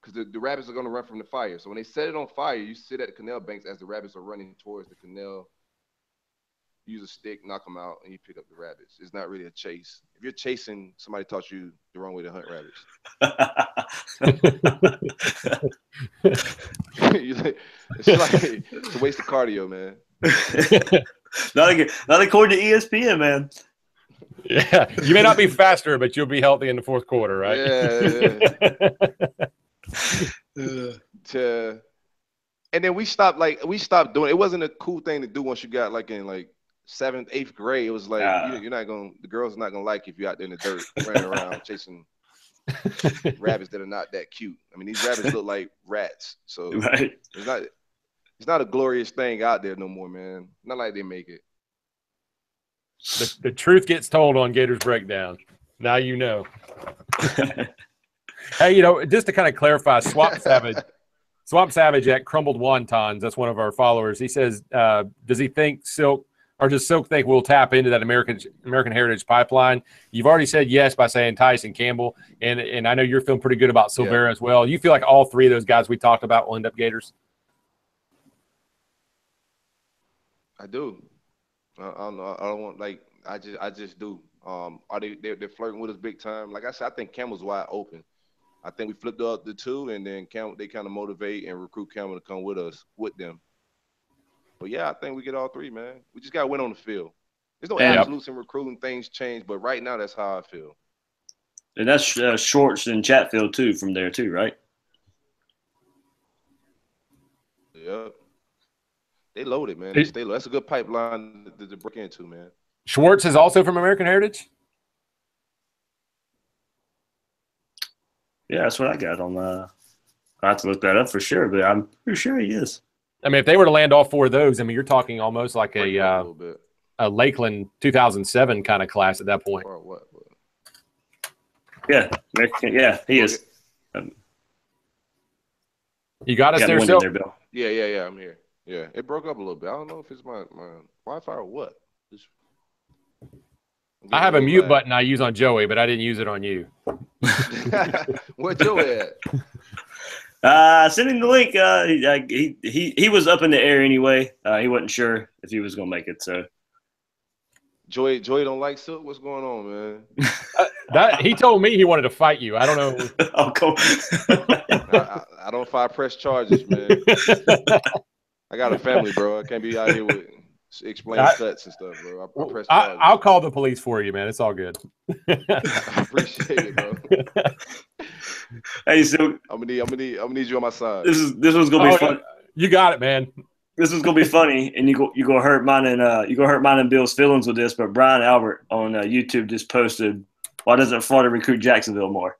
because the rabbits are going to run from the fire. So when they set it on fire, you sit at the canal banks as the rabbits are running towards the canal. Use a stick, knock them out, and you pick up the rabbits. It's not really a chase. If you're chasing, somebody taught you the wrong way to hunt rabbits. It's a waste of cardio, man. Not according to ESPN, man. Yeah, you may not be faster, but you'll be healthy in the fourth quarter, right? Yeah. And then we stopped doing it. It wasn't a cool thing to do once you got like in like 7th, 8th grade. It was like you're not gonna the girls are not gonna like if you're out there in the dirt running around chasing rabbits that are not that cute. I mean, these rabbits look like rats. So Right. it's not a glorious thing out there no more, man. Not like they make it. The truth gets told on Gators Breakdown. Now you know. Hey, just to kind of clarify, Swamp Savage at Crumbled Wontons, that's one of our followers. He says, does he think Silkk, or does Silkk think we'll tap into that American Heritage pipeline? You've already said yes by saying Tyson Campbell, and I know you're feeling pretty good about Silvera as well. You feel like all three of those guys we talked about will end up Gators? I do. I don't know. I don't want I just do. Are they're flirting with us big time? Like I said, I think Campbell's wide open. I think we flipped up the 2, and then they kind of motivate and recruit Campbell to come with them. But yeah, I think we get all 3, man. We just got to win on the field. There's no absolutes in recruiting. Things change, but right now that's how I feel. And that's Shorts and Chatfield too from there too, right? Yep. They loaded, man. They stay loaded. That's a good pipeline to break into, man. Schwartz is also from American Heritage? Yeah, that's what I got on I have to look that up for sure, but I'm pretty sure he is. I mean, if they were to land all 4 of those, I mean, you're talking almost like a Lakeland 2007 kind of class at that point. Or what? Yeah, he is. You got us there, Silkk? Bill. Yeah, I'm here. Yeah, it broke up a little bit. I don't know if it's my Wi-Fi or what. I have a mute button I use on Joey, but I didn't use it on you. Where Joey at? Send him the link. He was up in the air anyway. He wasn't sure if he was gonna make it. So Joey don't like Silkk. What's going on, man? He told me he wanted to fight you. I don't know. Oh, cool. I don't file press charges, man. I got a family, bro. I can't be out here with explain cuts and stuff, bro. I press charges. I'll call the police for you, man. It's all good. I appreciate it, bro. Hey, so I'm gonna need you on my side. This was gonna be fun. You got it, man. This was gonna be funny, and you gonna hurt mine and Bill's feelings with this. But Brian Albert on YouTube just posted, "Why doesn't Florida recruit Jacksonville more?"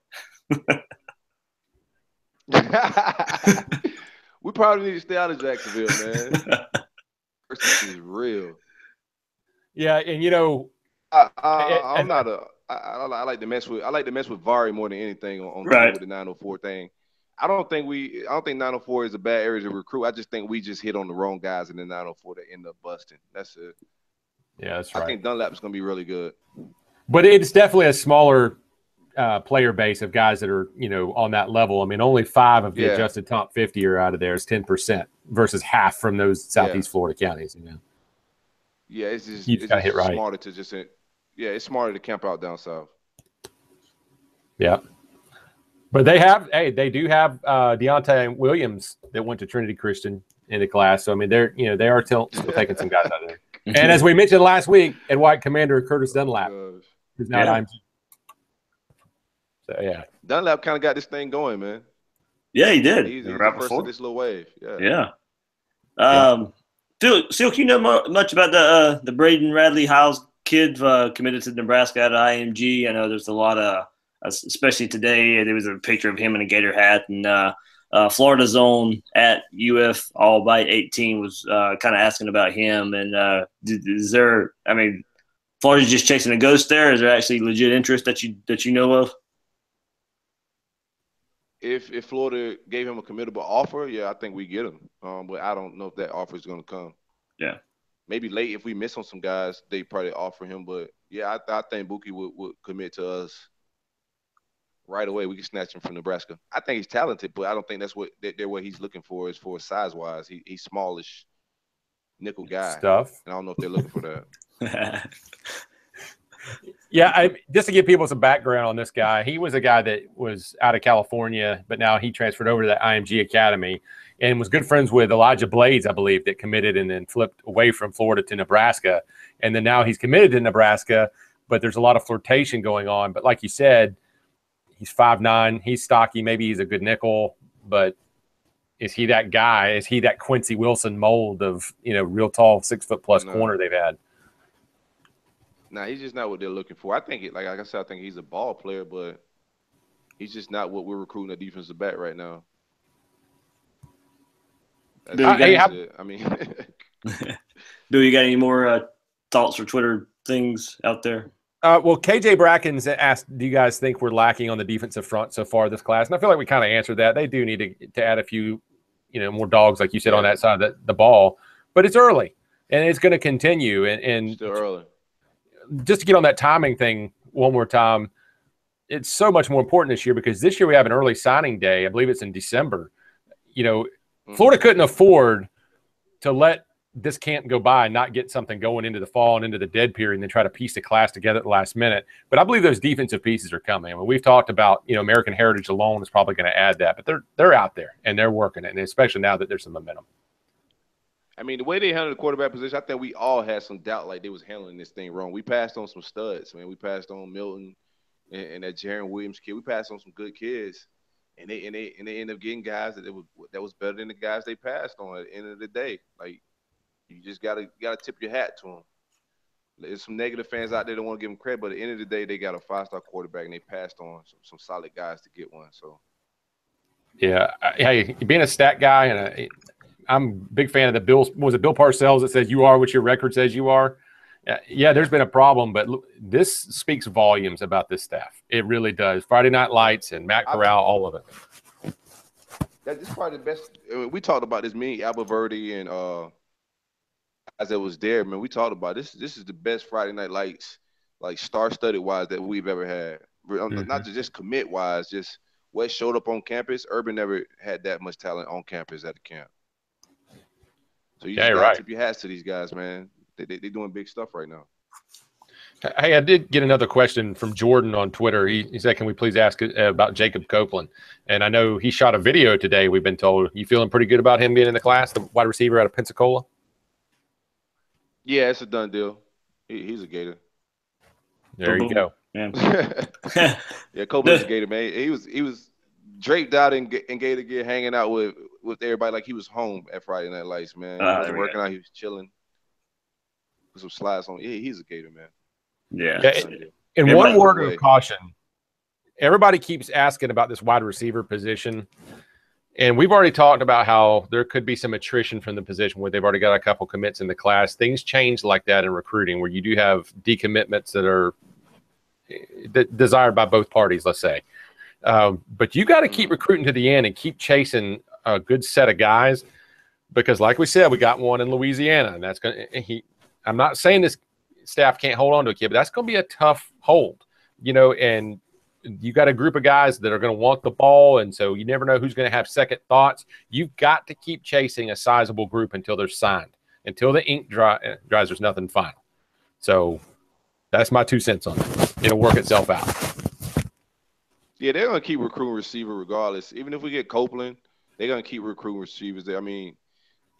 We probably need to stay out of Jacksonville, man. This is real. Yeah, and I like to mess with Vari more than anything on right. With the 904 thing. I don't think 904 is a bad area to recruit. I just think we just hit on the wrong guys in the 904 that end up busting. That's it. Yeah, that's right. I think Dunlap is going to be really good. But it's definitely a smaller player base of guys that are, on that level. I mean, only 5 of the adjusted top 50 are out of there. It's 10% versus half from those Southeast Florida counties, Yeah, it's just hit right. Smarter to just it's smarter to camp out down south. Yeah. But they do have Deontay Williams that went to Trinity Christian in the class. So I mean, they are still taking some guys out there. And as we mentioned last week, at White Commander Curtis Dunlap is now at IMG. So yeah, Dunlap kind of got this thing going, man. Yeah, he did. He's right first of this little wave. Yeah. Silkk, you know much about the Braden Radley Hiles kid committed to Nebraska out of IMG? I know there's a lot of, especially today, there was a picture of him in a Gator hat, and Florida's own at UF All Bite 18 was kind of asking about him. And Florida's just chasing a ghost there? Is there actually legit interest that you know of? If Florida gave him a committable offer, yeah, I think we get him. But I don't know if that offer is going to come. Yeah. Maybe late if we miss on some guys, they probably offer him. But, yeah, I think Buki would commit to us right away. We can snatch him from Nebraska. I think he's talented, but I don't think that's what he's looking for as far as size-wise. He's smallish nickel guy. Stuff. And I don't know if they're looking for that. Yeah, just to give people some background on this guy, he was a guy that was out of California, but now he transferred over to the IMG Academy and was good friends with Elijah Blades, I believe, that committed and then flipped away from Florida to Nebraska. And then now he's committed to Nebraska, but there's a lot of flirtation going on. But like you said, he's 5'9", he's stocky, maybe he's a good nickel, but is he that guy? Is he that Quincy Wilson mold of, real tall 6-foot+ corner they've had? Nah, he's just not what they're looking for. I think like I said, I think he's a ball player, but he's just not what we're recruiting a defensive back right now. I mean, do you got any more thoughts or Twitter things out there? Well, KJ Brackens asked, do you guys think we're lacking on the defensive front so far this class? And I feel like we kind of answered that. They do need to add a few, more dogs, like you said, on that side of the ball. But it's early, and it's going to continue. And still early. Just to get on that timing thing one more time, it's so much more important this year because this year we have an early signing day. I believe it's in December. Florida couldn't afford to let this camp go by and not get something going into the fall and into the dead period and then try to piece the class together at the last minute. But I believe those defensive pieces are coming. I mean, we've talked about, American Heritage alone is probably going to add that, but they're out there and they're working it, and especially now that there's some momentum. I mean, the way they handled the quarterback position, I think we all had some doubt like they was handling this thing wrong. We passed on some studs, man. We passed on Milton and that Jaron Williams kid. We passed on some good kids, and they ended up getting guys that was better than the guys they passed on at the end of the day. Like, you just gotta tip your hat to them. There's some negative fans out there that want to give them credit, but at the end of the day, they got a 5-star quarterback and they passed on some solid guys to get one. So, yeah, hey, being a stat guy and I'm a big fan of the Bill. Was it Bill Parcells that says you are what your record says you are? Yeah, there's been a problem, but this speaks volumes about this staff. It really does. Friday Night Lights and Matt Corral, all of it. That's probably the best. We talked about this. Me, Alberti, and as it was there, man. We talked about this. This is the best Friday Night Lights, like star-studded wise, that we've ever had. Not just commit wise, just what showed up on campus. Urban never had that much talent on campus at the camp. So you just gotta tip your hats to these guys, man. They're doing big stuff right now. Hey, I did get another question from Jordan on Twitter. He said, can we please ask about Jacob Copeland? And I know he shot a video today, we've been told. You feeling pretty good about him being in the class, the wide receiver out of Pensacola? Yeah, it's a done deal. He's a Gator. There you go. Yeah, yeah, Copeland's a Gator, man. He was draped out in Gator gear, hanging out with everybody like he was home at Friday Night Lights, man. He was working out, he was chilling with some slides on. Yeah, he's a Gator, man. Yeah. And one word of caution. Everybody keeps asking about this wide receiver position. And we've already talked about how there could be some attrition from the position where they've already got a couple commits in the class. Things change like that in recruiting where you do have decommitments that are desired by both parties, let's say. But you got to keep recruiting to the end and keep chasing a good set of guys because, like we said, we got one in Louisiana, and that's going to – I'm not saying this staff can't hold on to a kid, but that's going to be a tough hold, and you got a group of guys that are going to want the ball, and so you never know who's going to have second thoughts. You've got to keep chasing a sizable group until they're signed. Until the ink dries, there's nothing final. So that's my 2 cents on it. It'll work itself out. Yeah, they're going to keep recruiting receiver regardless. Even if we get Copeland, they're going to keep recruiting receivers. I mean,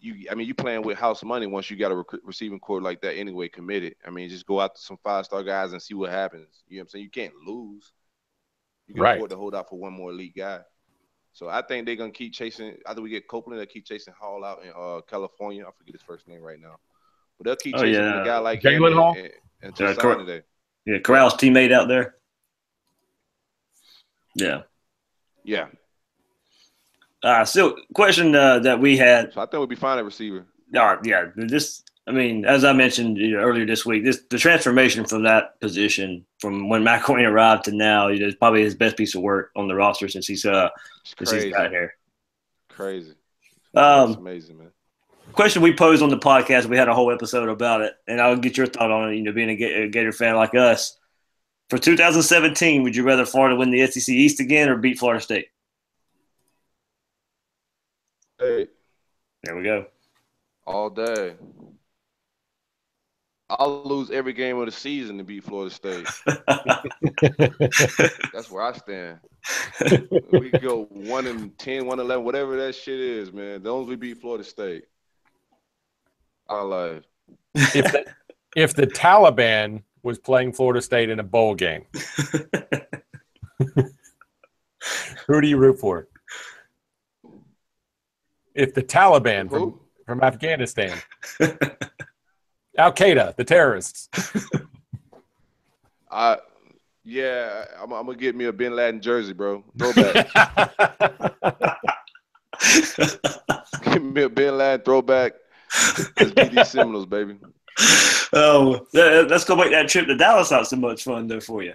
you playing with house money once you got a receiving core like that anyway committed. I mean, just go out to some 5-star guys and see what happens. You know what I'm saying? You can't lose. You can afford to hold out for one more elite guy. So I think they're going to keep chasing. Either we get Copeland, they'll keep chasing Hall out in California. I forget his first name right now. But they'll keep chasing a guy like him and today. Yeah, Corral's teammate out there. Yeah. Yeah. So question that we had. So I think we'd be fine at receiver. Yeah. As I mentioned earlier this week, the transformation from that position from when McElwain arrived to now, is probably his best piece of work on the roster since he's got here. Crazy. That's amazing, man. Question we posed on the podcast, we had a whole episode about it, and I'll get your thought on it. Being a Gator fan like us, for 2017, would you rather Florida win the SEC East again or beat Florida State? Hey. There we go. All day. I'll lose every game of the season to beat Florida State. That's where I stand. We could go 1-10, 1-11, whatever that shit is, man. As long as we beat Florida State. Our life. If the Taliban was playing Florida State in a bowl game, who do you root for? If the Taliban from Afghanistan, Al Qaeda, the terrorists. Yeah, I'm gonna get me a Bin Laden jersey, bro. Throwback. Give me a Bin Laden throwback. Let's beat these Seminoles, baby. Oh, let's go make that trip to Dallas not so much fun though for you.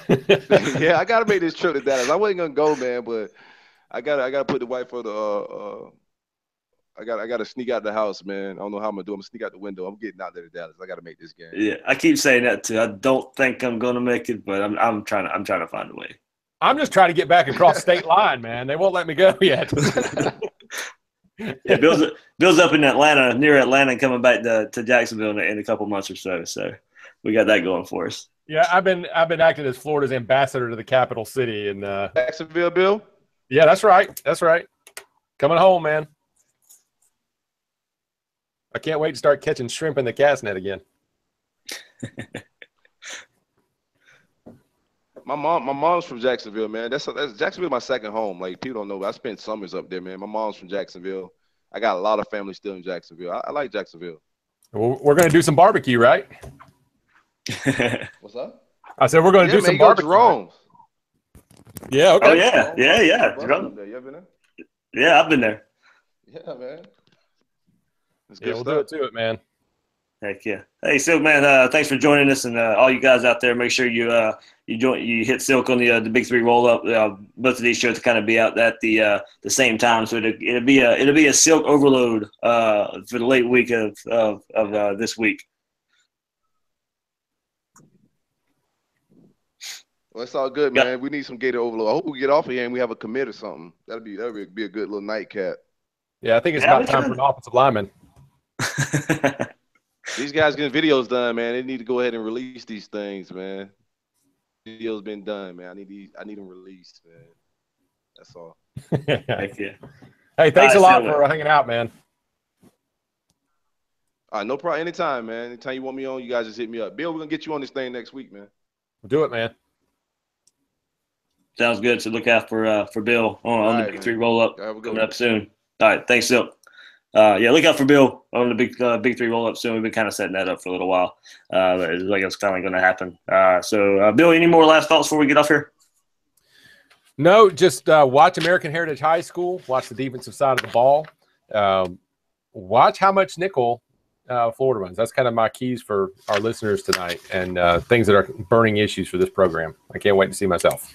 Yeah, I gotta make this trip to Dallas. I wasn't gonna go, man, but I gotta put the wife for the I gotta sneak out the house, man. I don't know how I'm gonna do. I'm gonna sneak out the window. I'm getting out there to Dallas. I gotta make this game. Yeah, I keep saying that too. I don't think I'm gonna make it, but I'm trying to find a way. I'm just trying to get back across state line, man. They won't let me go yet. Yeah, Bill's up in Atlanta, near Atlanta, and coming back to Jacksonville in a couple months or so. So we got that going for us. Yeah, I've been acting as Florida's ambassador to the capital city in Jacksonville, Bill. Yeah, that's right. That's right. Coming home, man. I can't wait to start catching shrimp in the cast net again. My mom's from Jacksonville, man. That's Jacksonville, my second home. Like, people don't know, but I spent summers up there, man. My mom's from Jacksonville. I got a lot of family still in Jacksonville. I like Jacksonville. Well, we're going to do some barbecue, right? What's up? I said we're going to do some barbecue. Right? Yeah, okay. Oh, yeah. You ever been there? Yeah, I've been there. Yeah, man. We'll do it to it, man. Heck yeah. Hey, Silkk, man, thanks for joining us, and all you guys out there, make sure you hit Silkk on the Big Three roll up. Both of these shows to kind of be out at the same time, so it'll be a Silkk overload for the late week of this week. Well, it's all good, man. We need some Gator overload. I hope we get off of here and we have a commit or something. That'd be a good little nightcap. Yeah, I think it's about time for an offensive lineman. These guys getting videos done, man. They need to go ahead and release these things, man. Videos been done, man. I need them released, man. That's all. Heck yeah. Hey, thanks a lot for hanging out, man. All right, no problem. Anytime, man. Anytime you want me on, you guys just hit me up. Bill, we're gonna get you on this thing next week, man. We'll do it, man. Sounds good. So look out for Bill on the Big Three roll up coming up soon. All right, thanks, Silkk. Yeah, look out for Bill on the Big Three roll up soon. We've been kind of setting that up for a little while. It's like it's finally going to happen. So, Bill, any more last thoughts before we get off here? No, just watch American Heritage High School. Watch the defensive side of the ball. Watch how much nickel Florida runs. That's kind of my keys for our listeners tonight, and things that are burning issues for this program. I can't wait to see myself.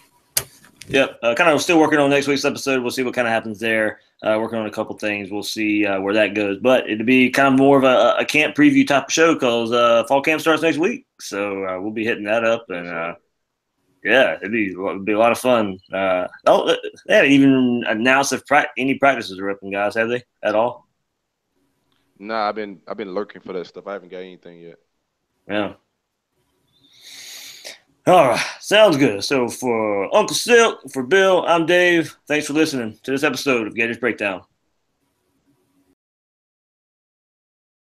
Yep. Kind of still working on next week's episode. We'll see what kind of happens there. Working on a couple things. We'll see where that goes. But it'll be kind of more of a camp preview type of show because fall camp starts next week. So we'll be hitting that up. And, yeah, it'd be a lot of fun. They haven't even announced if any practices are open, guys, have they, at all? Nah, I've been lurking for that stuff. I haven't got anything yet. Yeah. All right, sounds good. So for Unkle Silkk, for Bill, I'm Dave. Thanks for listening to this episode of Gators Breakdown.